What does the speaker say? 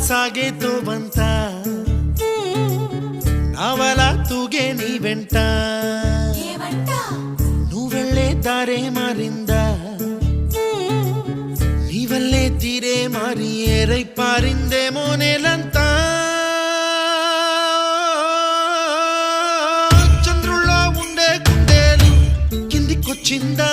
సాగేతో బంత నావల తూగే నీ వెంట నువ్వెళ్ళే దారే మారిందా నీ వల్లే తీరే మారి ఏరై పారిందేమో నేలంతా చంద్రుల్లో ఉండే గుండెలు కిందికొచ్చిందా